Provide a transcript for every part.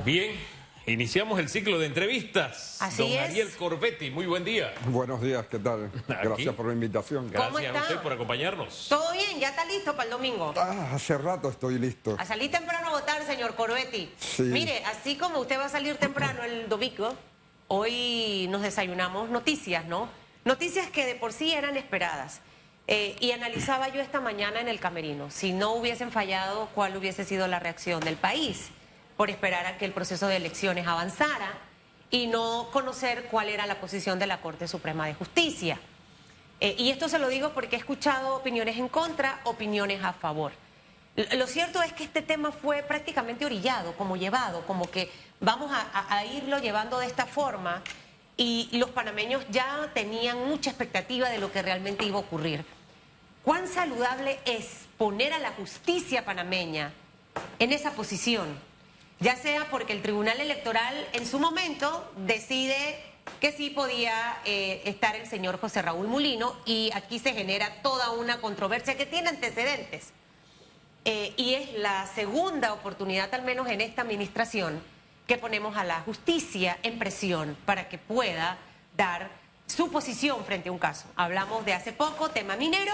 Bien, iniciamos el ciclo de entrevistas. Así Don es. Ariel Corbetti, muy buen día. Buenos días, ¿qué tal? Gracias por la invitación. ¿Cómo Gracias a está? usted por acompañarnos. ¿Todo bien? ¿Ya está listo para el domingo? Hace rato estoy listo. A salir temprano a votar, señor Corbetti. Sí. Mire, así como usted va a salir temprano el domingo, hoy nos desayunamos noticias, ¿no? Noticias que de por sí eran esperadas. Y analizaba yo esta mañana en el camerino, si no hubiesen fallado, ¿cuál hubiese sido la reacción del país? Por esperar a que el proceso de elecciones avanzara y no conocer cuál era la posición de la Corte Suprema de Justicia. Y esto se lo digo porque he escuchado opiniones en contra, opiniones a favor. Lo cierto es que este tema fue prácticamente orillado, como llevado, como que vamos a irlo llevando de esta forma, y los panameños ya tenían mucha expectativa de lo que realmente iba a ocurrir. ¿Cuán saludable es poner a la justicia panameña en esa posición? Ya sea porque el Tribunal Electoral en su momento decide que sí podía estar el señor José Raúl Mulino, y aquí se genera toda una controversia que tiene antecedentes. Y es la segunda oportunidad, al menos en esta administración, que ponemos a la justicia en presión para que pueda dar su posición frente a un caso. Hablamos de hace poco, tema minero,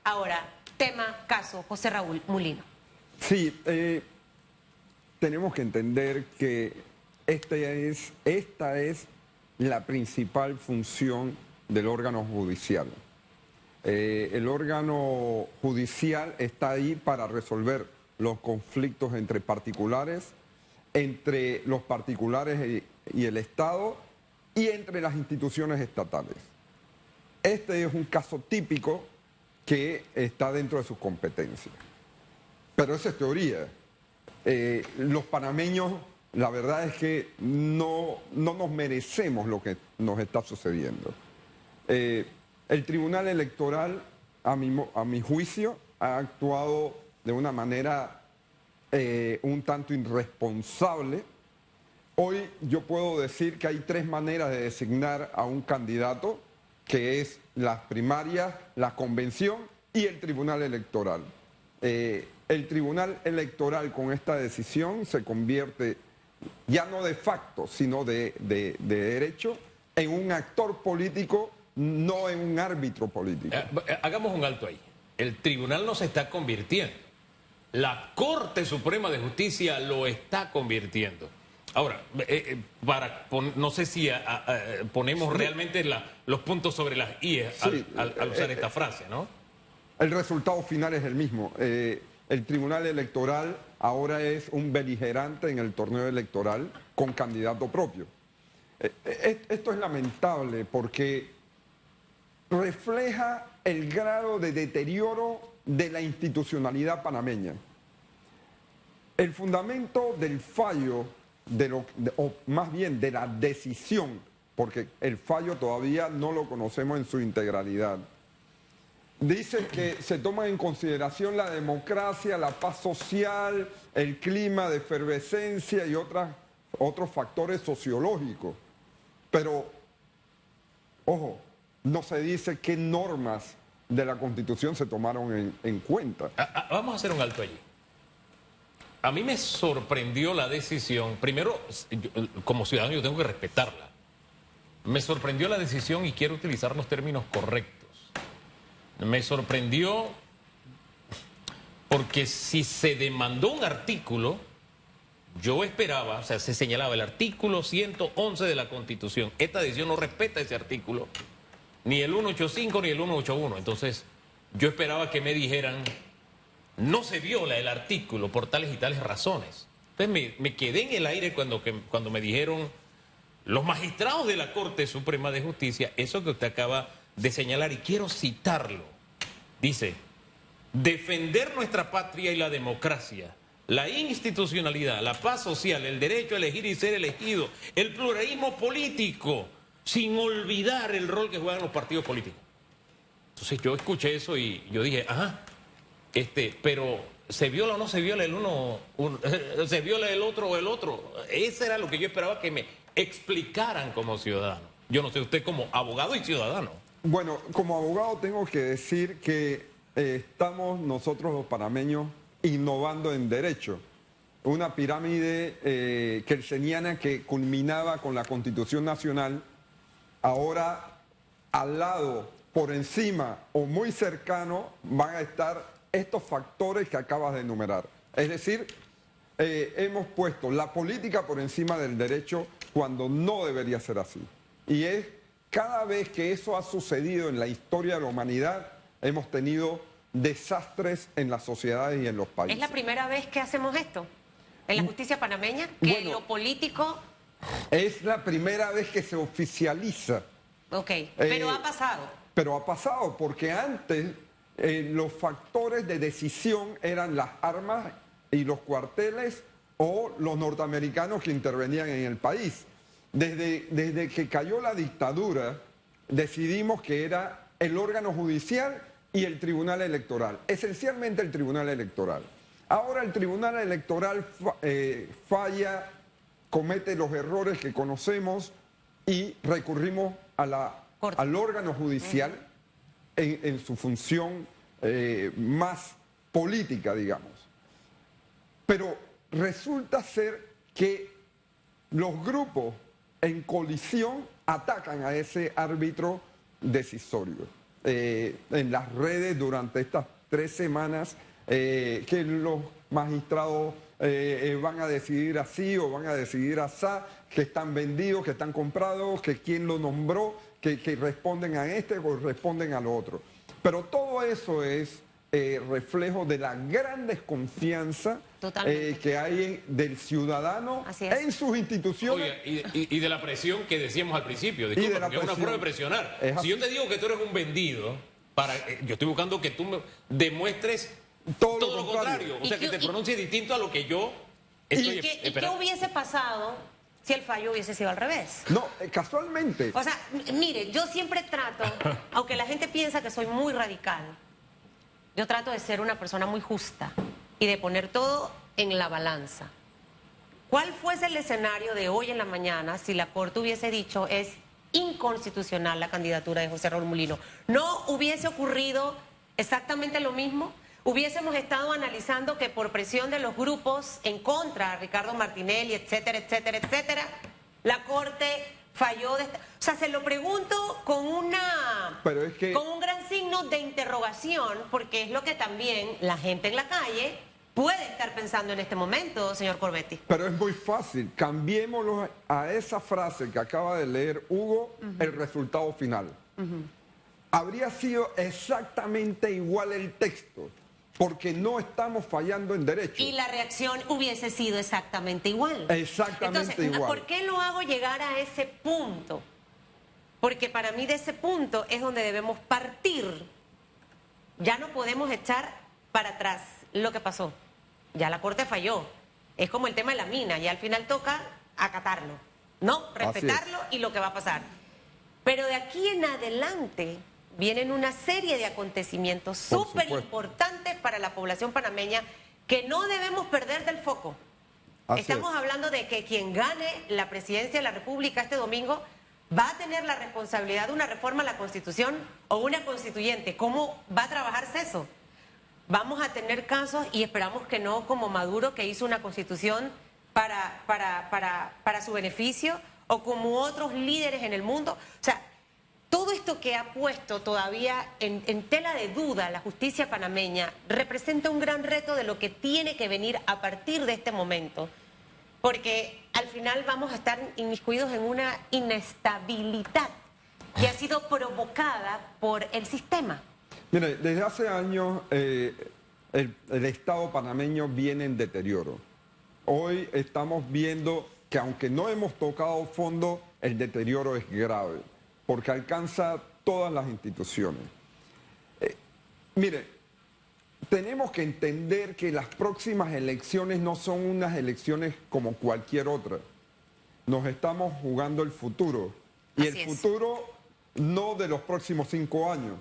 ahora tema caso José Raúl Mulino. Sí, tenemos que entender que esta es la principal función del órgano judicial. El órgano judicial está ahí para resolver los conflictos entre particulares, entre los particulares y el Estado, y entre las instituciones estatales. Este es un caso típico que está dentro de sus competencias. Pero esa es teoría. Los panameños, la verdad es que no nos merecemos lo que nos está sucediendo. El Tribunal Electoral, a mi juicio, ha actuado de una manera un tanto irresponsable. Hoy yo puedo decir que hay tres maneras de designar a un candidato, que es las primarias, la convención y el Tribunal Electoral. El Tribunal Electoral con esta decisión se convierte, ya no de facto, sino de derecho, en un actor político, no en un árbitro político. Hagamos un alto ahí. El tribunal no se está convirtiendo. La Corte Suprema de Justicia lo está convirtiendo. Ahora, no sé si ponemos realmente los puntos sobre las IES al usar esta frase, ¿no? El resultado final es el mismo. El Tribunal Electoral ahora es un beligerante en el torneo electoral con candidato propio. Esto es lamentable porque refleja el grado de deterioro de la institucionalidad panameña. El fundamento del fallo, o más bien de la decisión, porque el fallo todavía no lo conocemos en su integralidad, dice que se toma en consideración la democracia, la paz social, el clima de efervescencia y otros factores sociológicos. Pero, ojo, no se dice qué normas de la Constitución se tomaron en cuenta. Vamos a hacer un alto allí. A mí me sorprendió la decisión. Primero, como ciudadano yo tengo que respetarla. Me sorprendió la decisión, y quiero utilizar los términos correctos. Me sorprendió porque si se demandó un artículo, yo esperaba, o sea, se señalaba el artículo 111 de la Constitución. Esta decisión no respeta ese artículo, ni el 185 ni el 181. Entonces, yo esperaba que me dijeran, no se viola el artículo por tales y tales razones. Entonces, me quedé en el aire cuando me dijeron los magistrados de la Corte Suprema de Justicia, eso que usted acaba de señalar, y quiero citarlo. Dice: defender nuestra patria y la democracia, la institucionalidad, la paz social, el derecho a elegir y ser elegido, el pluralismo político, sin olvidar el rol que juegan los partidos políticos. Entonces yo escuché eso y yo dije, pero ¿se viola o no se viola el uno? ¿Se viola el otro o el otro? Eso era lo que yo esperaba que me explicaran como ciudadano. Yo no sé, usted como abogado y ciudadano. Bueno, como abogado tengo que decir que estamos nosotros los panameños innovando en derecho. una pirámide kelseniana que culminaba con la Constitución Nacional, ahora al lado, por encima o muy cercano van a estar estos factores que acabas de enumerar. Es decir, hemos puesto la política por encima del derecho cuando no debería ser así. Y es cada vez que eso ha sucedido en la historia de la humanidad, hemos tenido desastres en las sociedades y en los países. ¿Es la primera vez que hacemos esto en la justicia panameña? Que Bueno, lo político... Es la primera vez que se oficializa. Ok, pero ha pasado. Pero ha pasado, porque antes los factores de decisión eran las armas y los cuarteles o los norteamericanos que intervenían en el país. Desde que cayó la dictadura, decidimos que era el órgano judicial y el tribunal electoral, esencialmente el tribunal electoral. Ahora el tribunal electoral falla, comete los errores que conocemos y recurrimos al órgano judicial en su función más política, digamos. Pero resulta ser que los grupos en colisión atacan a ese árbitro decisorio. En las redes durante estas 3 semanas que los magistrados van a decidir así o van a decidir asá, que están vendidos, que están comprados, que quién lo nombró, que responden a este o responden al otro. Pero todo eso es reflejo de la gran desconfianza que hay del ciudadano en sus instituciones. Oye, y de la presión que decíamos al principio, disculpa, porque es una forma de presionar. Si yo te digo que tú eres un vendido, yo estoy buscando que tú me demuestres todo lo contrario. O sea, que te pronuncies distinto a lo que yo estoy esperando. ¿Y qué hubiese pasado si el fallo hubiese sido al revés? No, casualmente. O sea, mire, yo siempre trato, aunque la gente piensa que soy muy radical, yo trato de ser una persona muy justa y de poner todo en la balanza. ¿Cuál fuese el escenario de hoy en la mañana si la Corte hubiese dicho es inconstitucional la candidatura de José Raúl Mulino? ¿No hubiese ocurrido exactamente lo mismo? Hubiésemos estado analizando que por presión de los grupos en contra de Ricardo Martinelli, etcétera, etcétera, etcétera, la Corte falló. O sea, se lo pregunto con un gran signo de interrogación, porque es lo que también la gente en la calle puede estar pensando en este momento, señor Corbetti. Pero es muy fácil. Cambiémoslo a esa frase que acaba de leer Hugo, el resultado final. Habría sido exactamente igual el texto, porque no estamos fallando en derecho. Y la reacción hubiese sido exactamente igual. Exactamente Entonces, igual. ¿por qué lo hago llegar a ese punto? Porque para mí de ese punto es donde debemos partir. Ya no podemos echar para atrás lo que pasó. Ya la Corte falló. Es como el tema de la mina. Ya al final toca acatarlo, ¿no? Respetarlo y lo que va a pasar. Pero de aquí en adelante vienen una serie de acontecimientos súper importantes para la población panameña que no debemos perder del foco. Estamos hablando de que quien gane la presidencia de la República este domingo va a tener la responsabilidad de una reforma a la Constitución o una constituyente. ¿Cómo va a trabajarse eso? Vamos a tener casos, y esperamos que no, como Maduro, que hizo una constitución para su beneficio, o como otros líderes en el mundo. O sea, todo esto que ha puesto todavía en tela de duda la justicia panameña representa un gran reto de lo que tiene que venir a partir de este momento, porque al final vamos a estar inmiscuidos en una inestabilidad que ha sido provocada por el sistema. Mire, desde hace años el Estado panameño viene en deterioro. Hoy estamos viendo que aunque no hemos tocado fondo, el deterioro es grave, porque alcanza todas las instituciones. Mire, tenemos que entender que las próximas elecciones no son unas elecciones como cualquier otra. Nos estamos jugando el futuro. Y el futuro no de los próximos 5 años,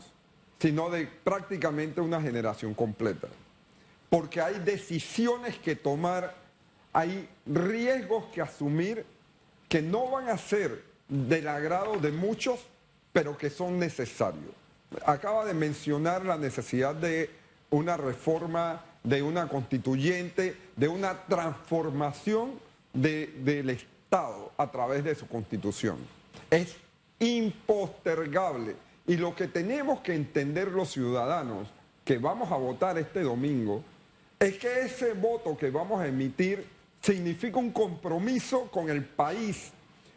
sino de prácticamente una generación completa. Porque hay decisiones que tomar, hay riesgos que asumir que no van a ser del agrado de muchos, pero que son necesarios. Acaba de mencionar la necesidad de una reforma de una constituyente, de una transformación del Estado a través de su constitución. Es impostergable. Y lo que tenemos que entender los ciudadanos que vamos a votar este domingo es que ese voto que vamos a emitir significa un compromiso con el país.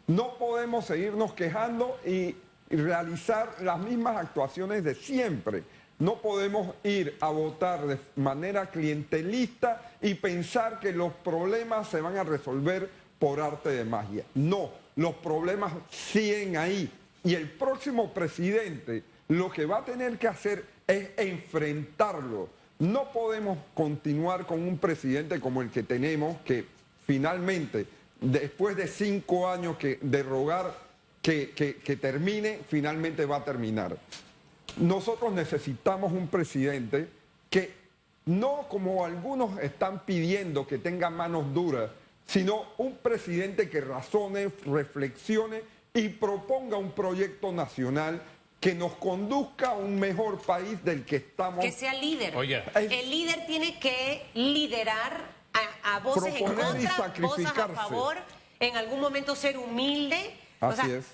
No podemos seguirnos quejando y realizar las mismas actuaciones de siempre. No podemos ir a votar de manera clientelista y pensar que los problemas se van a resolver por arte de magia. No, los problemas siguen ahí. Y el próximo presidente lo que va a tener que hacer es enfrentarlo. No podemos continuar con un presidente como el que tenemos, que finalmente, después de 5 años de rogar que termine, finalmente va a terminar. Nosotros necesitamos un presidente que no como algunos están pidiendo que tenga manos duras, sino un presidente que razone, reflexione y proponga un proyecto nacional que nos conduzca a un mejor país del que estamos. Que sea líder. Oye. El líder tiene que liderar a voces en Proponer y contra, voces a sacrificarse. favor, en algún momento ser humilde. Así es.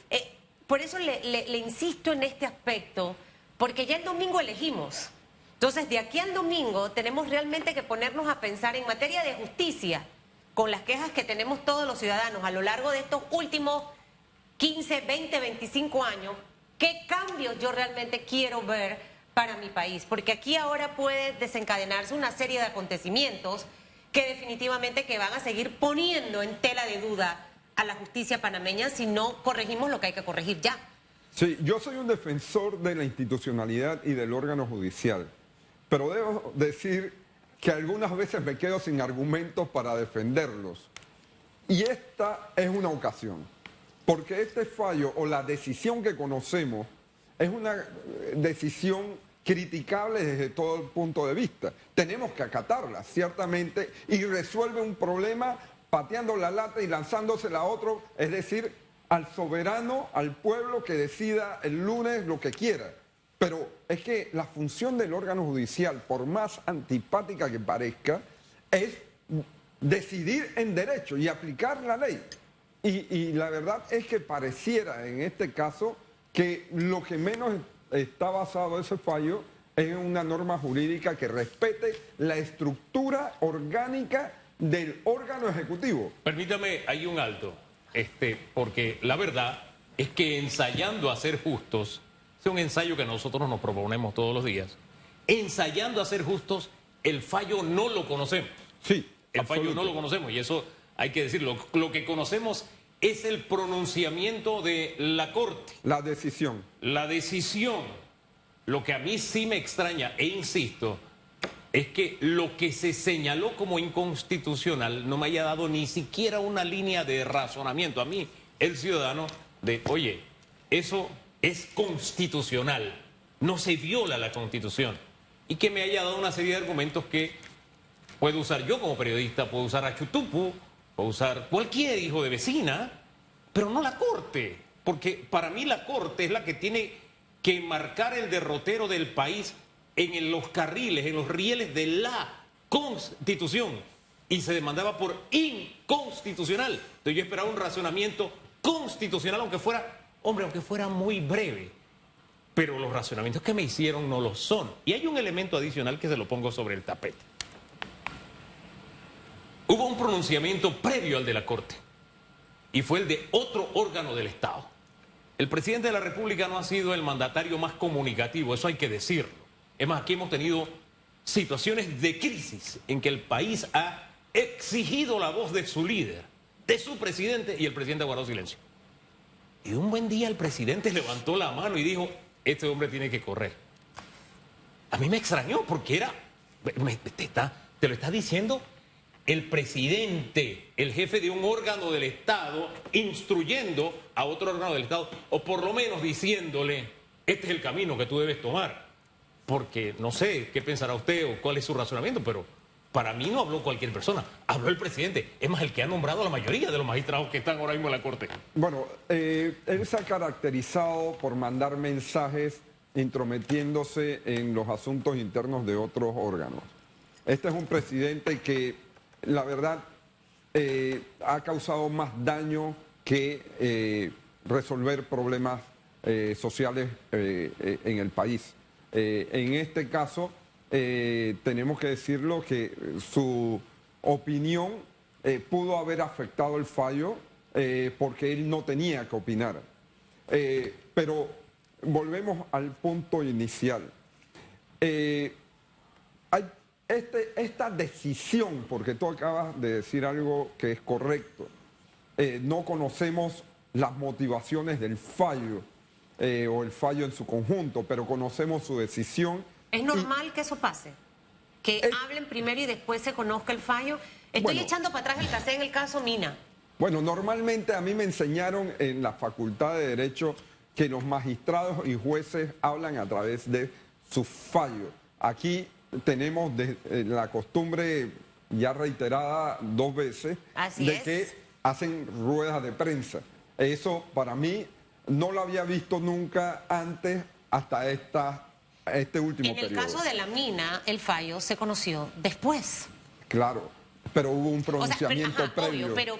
Por eso le insisto en este aspecto, porque ya el domingo elegimos. Entonces, de aquí al domingo tenemos realmente que ponernos a pensar en materia de justicia, con las quejas que tenemos todos los ciudadanos a lo largo de estos últimos 15, 20, 25 años, ¿qué cambios yo realmente quiero ver para mi país? Porque aquí ahora puede desencadenarse una serie de acontecimientos que definitivamente que van a seguir poniendo en tela de duda a la justicia panameña si no corregimos lo que hay que corregir ya. Sí, yo soy un defensor de la institucionalidad y del órgano judicial, pero debo decir que algunas veces me quedo sin argumentos para defenderlos. Y esta es una ocasión, porque este fallo o la decisión que conocemos es una decisión criticable desde todo el punto de vista. Tenemos que acatarla, ciertamente, y resuelve un problema pateando la lata y lanzándosela a otro, es decir, al soberano, al pueblo que decida el lunes lo que quiera. Pero es que la función del órgano judicial, por más antipática que parezca, es decidir en derecho y aplicar la ley. Y la verdad es que pareciera en este caso que lo que menos está basado ese fallo es en una norma jurídica que respete la estructura orgánica del órgano ejecutivo. Permítame, hay un alto, porque la verdad es que ensayando a ser justos, es un ensayo que nosotros nos proponemos todos los días, ensayando a ser justos, el fallo no lo conocemos. Sí, el fallo absoluto. no lo conocemos y eso hay que decirlo. Lo que conocemos es el pronunciamiento de la Corte. La decisión. La decisión, lo que a mí sí me extraña, e insisto, es que lo que se señaló como inconstitucional no me haya dado ni siquiera una línea de razonamiento. A mí, el ciudadano, de, oye, eso es constitucional, no se viola la Constitución. Y que me haya dado una serie de argumentos que puedo usar yo como periodista, puedo usar a Chutupu, puedo usar cualquier hijo de vecina, pero no la Corte. Porque para mí la Corte es la que tiene que marcar el derrotero del país en los carriles, en los rieles de la Constitución. Y se demandaba por inconstitucional. Entonces yo esperaba un razonamiento constitucional, aunque fuera muy breve. Pero los razonamientos que me hicieron no lo son. Y hay un elemento adicional que se lo pongo sobre el tapete. Hubo un pronunciamiento previo al de la Corte. Y fue el de otro órgano del Estado. El presidente de la República no ha sido el mandatario más comunicativo, eso hay que decirlo. Es más, aquí hemos tenido situaciones de crisis en que el país ha exigido la voz de su líder, de su presidente, y el presidente ha guardado silencio. Y un buen día el presidente levantó la mano y dijo, este hombre tiene que correr. A mí me extrañó porque te lo está diciendo el presidente, el jefe de un órgano del Estado, instruyendo a otro órgano del Estado, o por lo menos diciéndole, este es el camino que tú debes tomar. Porque no sé qué pensará usted o cuál es su razonamiento, pero para mí no habló cualquier persona, habló el presidente. Es más, el que ha nombrado a la mayoría de los magistrados que están ahora mismo en la Corte. Bueno, él se ha caracterizado por mandar mensajes intrometiéndose en los asuntos internos de otros órganos. Este es un presidente que, la verdad, ha causado más daño que resolver problemas sociales en el país. En este caso, tenemos que decirlo que su opinión pudo haber afectado el fallo porque él no tenía que opinar. Pero volvemos al punto inicial. Hay esta decisión, porque tú acabas de decir algo que es correcto, no conocemos las motivaciones del fallo o el fallo en su conjunto, pero conocemos su decisión. ¿Es normal que eso pase? Que hablen primero y después se conozca el fallo. Estoy echando para atrás el cassette en el caso Mina. Bueno, normalmente a mí me enseñaron en la Facultad de Derecho que los magistrados y jueces hablan a través de sus fallos. Aquí tenemos la costumbre ya reiterada 2 veces que hacen ruedas de prensa. Eso para mí no lo había visto nunca antes hasta este último periodo. En el caso de la Mina, el fallo se conoció después. Claro, pero hubo un pronunciamiento previo. Obvio,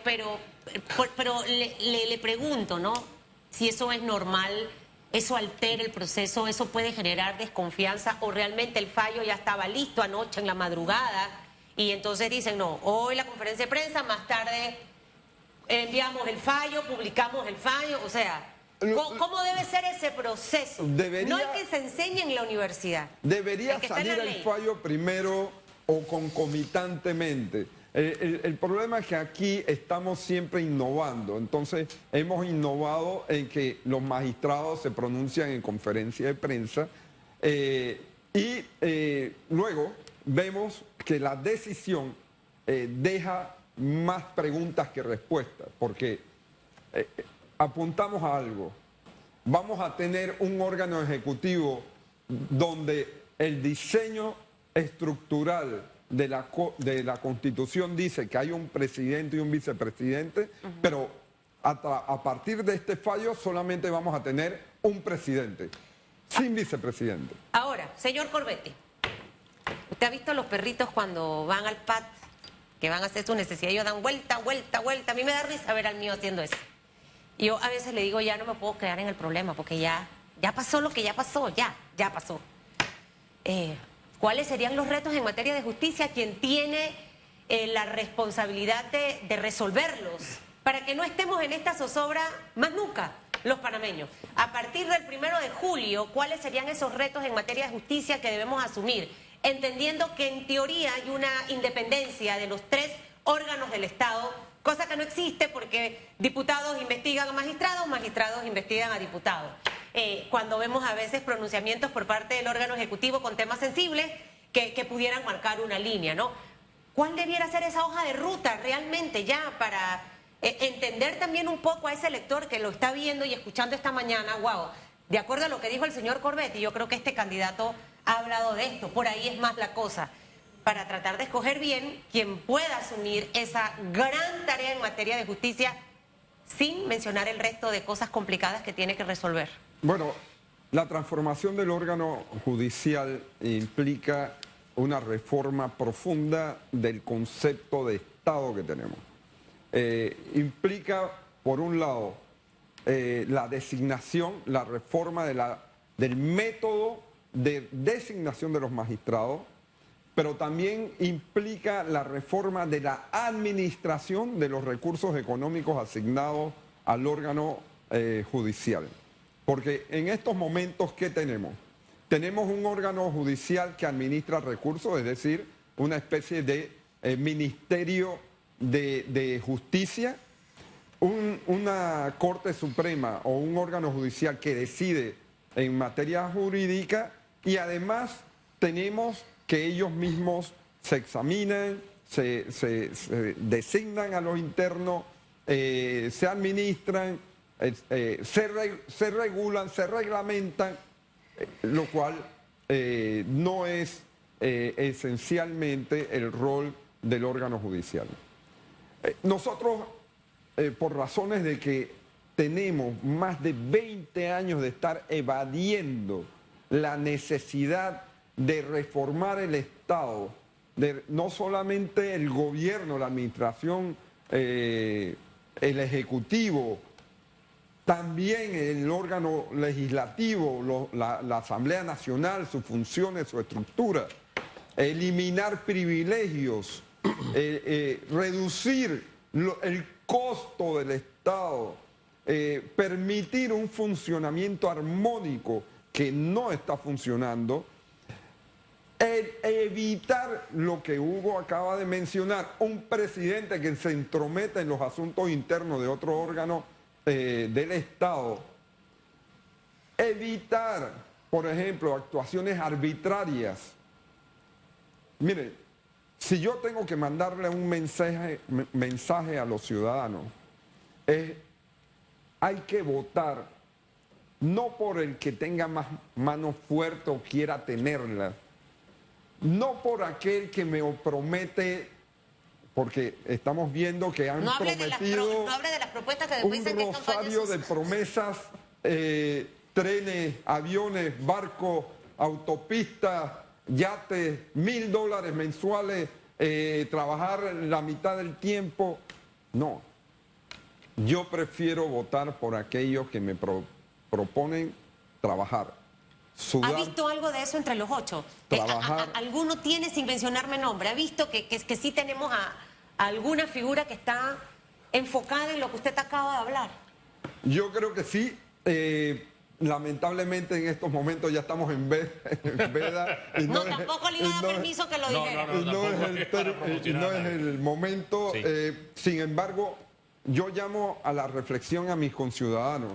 pero le pregunto, ¿no? Si eso es normal, eso altera el proceso, eso puede generar desconfianza o realmente el fallo ya estaba listo anoche en la madrugada y entonces dicen, no, hoy la conferencia de prensa, más tarde enviamos el fallo, publicamos el fallo, o sea, ¿cómo debe ser ese proceso? No el que se enseñe en la universidad. Debería salir el fallo primero o concomitantemente. El problema es que aquí estamos siempre innovando, entonces hemos innovado en que los magistrados se pronuncian en conferencia de prensa y luego vemos que la decisión deja más preguntas que respuestas, porque apuntamos a algo, vamos a tener un órgano ejecutivo donde el diseño estructural de la Constitución dice que hay un presidente y un vicepresidente, pero a partir de este fallo solamente vamos a tener un presidente, sin vicepresidente. Ahora, señor Corbetti, ¿usted ha visto los perritos cuando van al pat, que van a hacer su necesidad, ellos dan vuelta, vuelta, vuelta? A mí me da risa ver al mío haciendo eso. Y yo a veces le digo, ya no me puedo quedar en el problema, porque ya pasó lo que ya pasó, ya pasó. ¿Cuáles serían los retos en materia de justicia? ¿Quién tiene la responsabilidad de resolverlos? Para que no estemos en esta zozobra más nunca, los panameños. A partir del 1 de julio, ¿cuáles serían esos retos en materia de justicia que debemos asumir? Entendiendo que en teoría hay una independencia de los 3 órganos del Estado, cosa que no existe porque diputados investigan a magistrados, magistrados investigan a diputados. Cuando vemos a veces pronunciamientos por parte del órgano ejecutivo con temas sensibles que pudieran marcar una línea, ¿no? ¿Cuál debiera ser esa hoja de ruta realmente ya para entender también un poco a ese elector que lo está viendo y escuchando esta mañana? Wow, de acuerdo a lo que dijo el señor Corbetti, yo creo que este candidato ha hablado de esto, por ahí es más la cosa, para tratar de escoger bien quien pueda asumir esa gran tarea en materia de justicia sin mencionar el resto de cosas complicadas que tiene que resolver. Bueno, la transformación del órgano judicial implica una reforma profunda del concepto de Estado que tenemos. Implica, por un lado, la designación, la reforma del método de designación de los magistrados, pero también implica la reforma de la administración de los recursos económicos asignados al órgano judicial. Porque en estos momentos, ¿qué tenemos? Tenemos un órgano judicial que administra recursos, es decir, una especie de ministerio de justicia, una Corte Suprema o un órgano judicial que decide en materia jurídica y además tenemos que ellos mismos se examinan, se designan a los internos, se administran, se regulan, se reglamentan, lo cual no es esencialmente el rol del órgano judicial. Nosotros, por razones de que tenemos más de 20 años de estar evadiendo la necesidad de reformar el Estado no solamente el gobierno, la administración, el ejecutivo, también el órgano legislativo, la Asamblea Nacional, sus funciones, su estructura, eliminar privilegios, reducir el costo del Estado, permitir un funcionamiento armónico que no está funcionando, evitar lo que Hugo acaba de mencionar, un presidente que se entrometa en los asuntos internos de otro órgano del Estado, evitar, por ejemplo, actuaciones arbitrarias. Mire, si yo tengo que mandarle un mensaje a los ciudadanos, hay que votar no por el que tenga más mano fuerte o quiera tenerla, no por aquel que me promete, porque estamos viendo que han prometido no hable de las propuestas que después dicen que un rosario de promesas, trenes, aviones, barcos, autopistas, yates, $1.000 mensuales, trabajar la mitad del tiempo. No, yo prefiero votar por aquellos que me proponen trabajar, sudar. ¿Ha visto algo de eso entre los 8? Trabajar. ¿Alguno tiene, sin mencionarme nombre, ha visto que sí tenemos a alguna figura que está enfocada en lo que usted acaba de hablar? Yo creo que sí. Lamentablemente en estos momentos ya estamos en veda. Y no, tampoco le iba a dar permiso que lo dijera. Y no es el momento. Sí. Sin embargo, yo llamo a la reflexión a mis conciudadanos.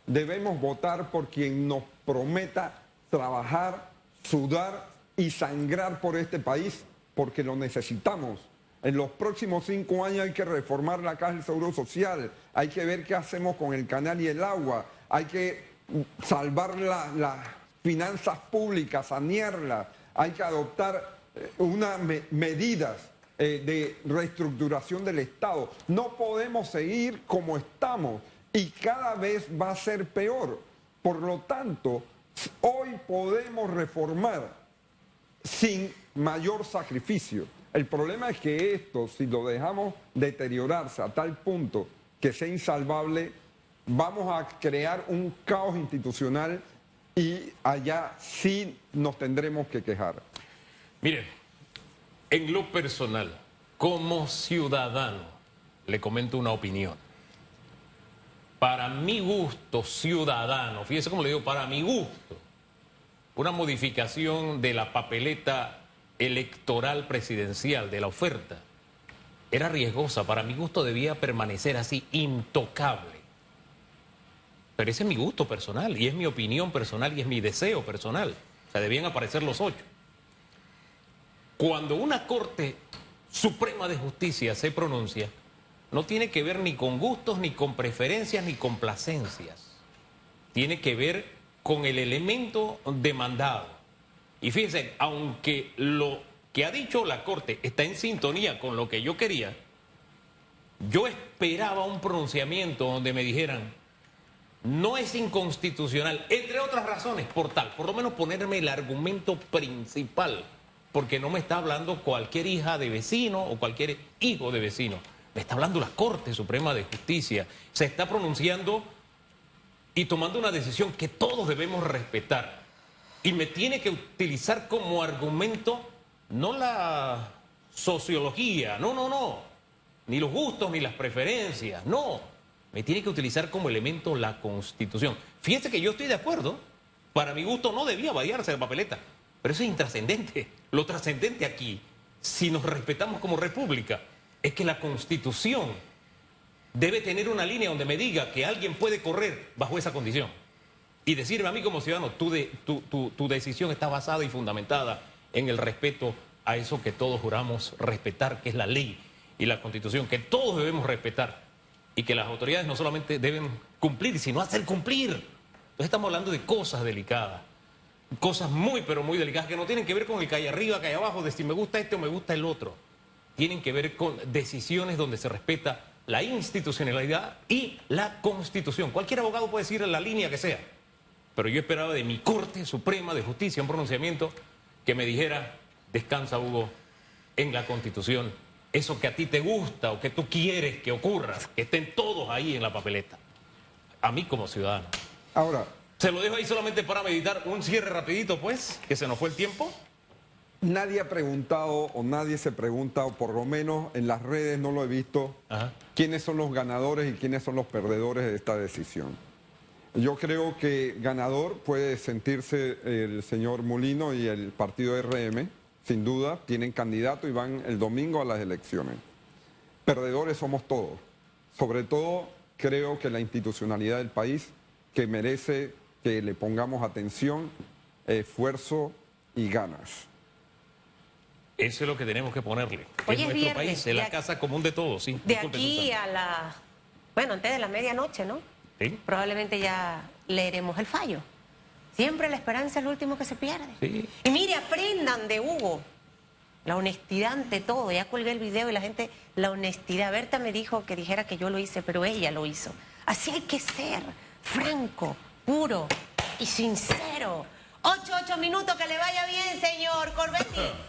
Debemos votar por quien nos prometa trabajar, sudar y sangrar por este país, porque lo necesitamos. En los próximos 5 años hay que reformar la Caja del Seguro Social, hay que ver qué hacemos con el canal y el agua, hay que salvar las finanzas públicas, sanearlas, hay que adoptar unas medidas de reestructuración del Estado. No podemos seguir como estamos y cada vez va a ser peor. Por lo tanto, hoy podemos reformar sin mayor sacrificio. El problema es que esto, si lo dejamos deteriorarse a tal punto que sea insalvable, vamos a crear un caos institucional y allá sí nos tendremos que quejar. Miren, en lo personal, como ciudadano, le comento una opinión. Para mi gusto ciudadano, fíjese cómo le digo, para mi gusto, una modificación de la papeleta electoral presidencial, de la oferta, era riesgosa. Para mi gusto debía permanecer así, intocable. Pero ese es mi gusto personal, y es mi opinión personal, y es mi deseo personal. O sea, debían aparecer los 8. Cuando una Corte Suprema de Justicia se pronuncia, no tiene que ver ni con gustos, ni con preferencias, ni complacencias. Tiene que ver con el elemento demandado. Y fíjense, aunque lo que ha dicho la Corte está en sintonía con lo que yo quería, yo esperaba un pronunciamiento donde me dijeran: no es inconstitucional, entre otras razones, por lo menos ponerme el argumento principal, porque no me está hablando cualquier hija de vecino o cualquier hijo de vecino, me está hablando la Corte Suprema de Justicia, se está pronunciando y tomando una decisión que todos debemos respetar, y me tiene que utilizar como argumento no la sociología, no, ni los gustos ni las preferencias, no. Me tiene que utilizar como elemento la Constitución. Fíjense que yo estoy de acuerdo. Para mi gusto no debía variarse la papeleta. Pero eso es intrascendente. Lo trascendente aquí, si nos respetamos como república, es que la Constitución debe tener una línea donde me diga que alguien puede correr bajo esa condición. Y decirme a mí como ciudadano, tu decisión está basada y fundamentada en el respeto a eso que todos juramos respetar, que es la ley y la Constitución, que todos debemos respetar. Y que las autoridades no solamente deben cumplir, sino hacer cumplir. Entonces estamos hablando de cosas delicadas, cosas muy, pero muy delicadas, que no tienen que ver con el que hay arriba, que hay abajo, de si me gusta este o me gusta el otro. Tienen que ver con decisiones donde se respeta la institucionalidad y la Constitución. Cualquier abogado puede decir en la línea que sea, pero yo esperaba de mi Corte Suprema de Justicia un pronunciamiento que me dijera: descansa, Hugo, en la Constitución eso que a ti te gusta o que tú quieres que ocurra, que estén todos ahí en la papeleta. A mí como ciudadano. Ahora, Se lo dejo ahí solamente para meditar. Un cierre rapidito, pues, que se nos fue el tiempo. nadie ha preguntado o nadie se pregunta, o por lo menos en las redes no lo he visto, Ajá. quiénes son los ganadores y quiénes son los perdedores de esta decisión. Yo creo que ganador puede sentirse el señor Molino y el partido RM, sin duda, tienen candidato y van el domingo a las elecciones. Perdedores somos todos. Sobre todo, creo que la institucionalidad del país, que merece que le pongamos atención, esfuerzo y ganas. Eso es lo que tenemos que ponerle. Hoy Es es nuestro viernes, país, de es la aquí- casa común de todos, sí. De Disculpe, aquí Susana. a bueno, antes de la medianoche, ¿no? Sí, Probablemente ya leeremos el fallo. Siempre la esperanza es lo último que se pierde. sí. Y mire, aprendan de Hugo. La honestidad ante todo. Ya colgué el video y la gente, la honestidad. Berta me dijo que dijera que yo lo hice, pero ella lo hizo. Así hay que ser, franco, puro y sincero. 8 minutos, que le vaya bien, señor Corbetti.